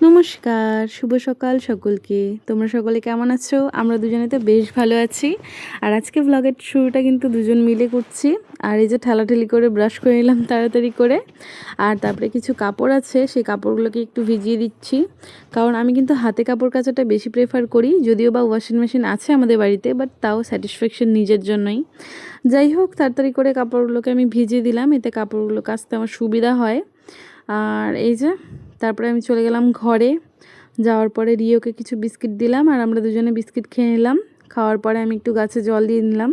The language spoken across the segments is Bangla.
নমস্কার, শুভ সকাল সকলকে। তোমরা সকলে কেমন আছো? আমরা দুজনে তো বেশ ভালো আছি। আর আজকে ভ্লগের শুরুটা কিন্তু দুজন মিলে করছি। আর এই যে ঠেলাঠেলি করে ব্রাশ করে নিলাম তাড়াতাড়ি করে। আর তারপরে কিছু কাপড় আছে, সেই কাপড়গুলোকে একটু ভিজিয়ে দিচ্ছি। কারণ আমি কিন্তু হাতে কাপড় কাচাটা বেশি প্রেফার করি। যদিও বা ওয়াশিং মেশিন আছে আমাদের বাড়িতে, বাট তাও স্যাটিসফ্যাকশন নিজের জন্যই। যাই হোক, তাড়াতাড়ি করে কাপড়গুলোকে আমি ভিজিয়ে দিলাম, এতে কাপড়গুলো কাচতে আমার সুবিধা হয়। আর এই যে তারপরে আমি চলে গেলাম ঘরে। যাওয়ার পরে রিওকে কিছু বিস্কিট দিলাম আর আমরা দুজনে বিস্কিট খেয়ে নিলাম। খাওয়ার পরে আমি একটু গাছে জল দিয়ে নিলাম।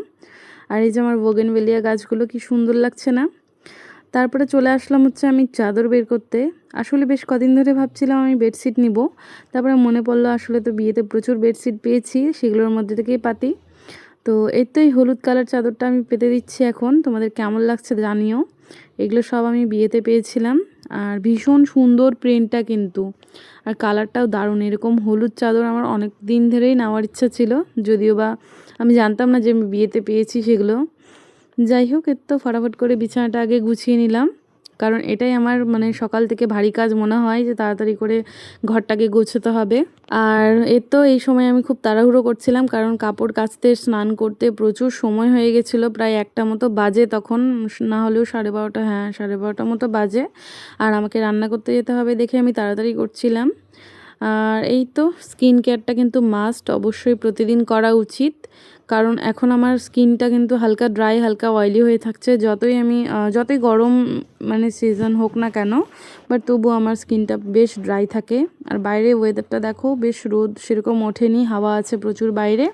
আর এই যে আমার বোগেনভেলিয়া গাছগুলো কি সুন্দর লাগছে না। তারপরে চলে আসলাম হচ্ছে আমি চাদর বের করতে। আসলে বেশ কদিন ধরে ভাবছিলাম আমি বেডশিট নিব, তারপরে মনে পড়লো আসলে তো বিয়েতে প্রচুর বেডশিট পেয়েছি, সেগুলোর মধ্যে থেকেই পাতি। তো এই তো এই হলুদ কালার চাদরটা আমি পেতে দিচ্ছি এখন। তোমাদের কেমন লাগছে জানিও। এগুলো সব আমি বিয়েতে পেয়েছিলাম। আর ভীষণ সুন্দর প্রিন্টটা কিন্তু, আর কালারটাও দারুণ। এরকম হলুদ চাদর আমার অনেক দিন ধরেই নেওয়ার ইচ্ছা ছিল, যদিও বা আমি জানতাম না যে আমি বিয়েতে পেয়েছি সেগুলো। যাই হোক, এর তো ফটাফট করে বিছানাটা আগে গুছিয়ে নিলাম, কারণ এটাই আমার মানে সকাল থেকে ভারী কাজ মনে হয়, যে তাড়াতাড়ি করে ঘরটাকে গোছাতে হবে। আর এর তো এই সময় আমি খুব তাড়াহুড়ো করছিলাম, কারণ কাপড় কাচতে স্নান করতে প্রচুর সময় হয়ে গেছিলো। প্রায় 1টা মতো বাজে তখন, না হলেও 12:30, হ্যাঁ 12:30 মতো বাজে। আর আমাকে রান্না করতে যেতে হবে দেখে আমি তাড়াতাড়ি করছিলাম। আর এই তো স্কিন কেয়ারটা কিন্তু মাস্ট, অবশ্যই প্রতিদিন করা উচিত। কারণ এখন আমার স্কিনটা কিন্তু হালকা ড্রাই, হালকা অয়েলি হয়ে থাকছে। যতই গরম মানে সিজন হোক না কেন, বাট তবুও আমার স্কিনটা বেশ ড্রাই থাকে। আর বাইরে ওয়েদারটা দেখো, বেশ রোদ সেরকম ওঠেনি, হাওয়া আছে প্রচুর বাইরে।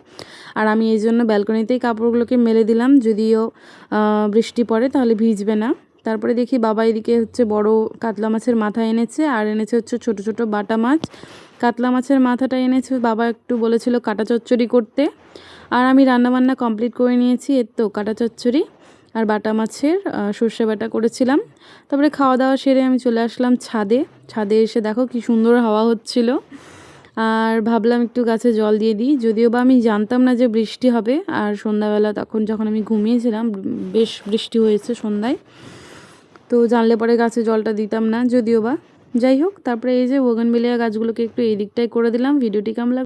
আর আমি এই জন্য ব্যালকনিতেই কাপড়গুলোকে মেলে দিলাম, যদিও বৃষ্টি পড়ে তাহলে ভিজবে না। তারপরে দেখি বাবা এদিকে হচ্ছে বড় কাতলা মাছের মাথা এনেছে, আর এনেছে হচ্ছে ছোট ছোট বাটা মাছ। কাতলা মাছের মাথাটা এনেছে বাবা, একটু বলেছিল কাটা চচ্চড়ি করতে। আর আমি রান্নাবান্না কমপ্লিট করে নিয়েছি। এর তো কাটা চচ্চড়ি আর বাটা মাছের সর্ষে বাটা করেছিলাম। তারপরে খাওয়া দাওয়া সেরে আমি চলে আসলাম ছাদে। ছাদে এসে দেখো কি সুন্দর হাওয়া হচ্ছিল। আর ভাবলাম একটু গাছে জল দিয়ে দিই, যদিও বা আমি জানতাম না যে বৃষ্টি হবে। আর সন্ধ্যাবেলা তখন যখন আমি ঘুমিয়েছিলাম, বেশ বৃষ্টি হয়েছে সন্ধ্যায়। তো জানলে পরে গাছে জলটা দিতাম না, যদিও বা। যাই হোক, তারপরে এই যে বোগেনভেলিয়া গাছগুলোকে একটু এই দিকটায় করে দিলাম। ভিডিওটি কেমন লাগলো?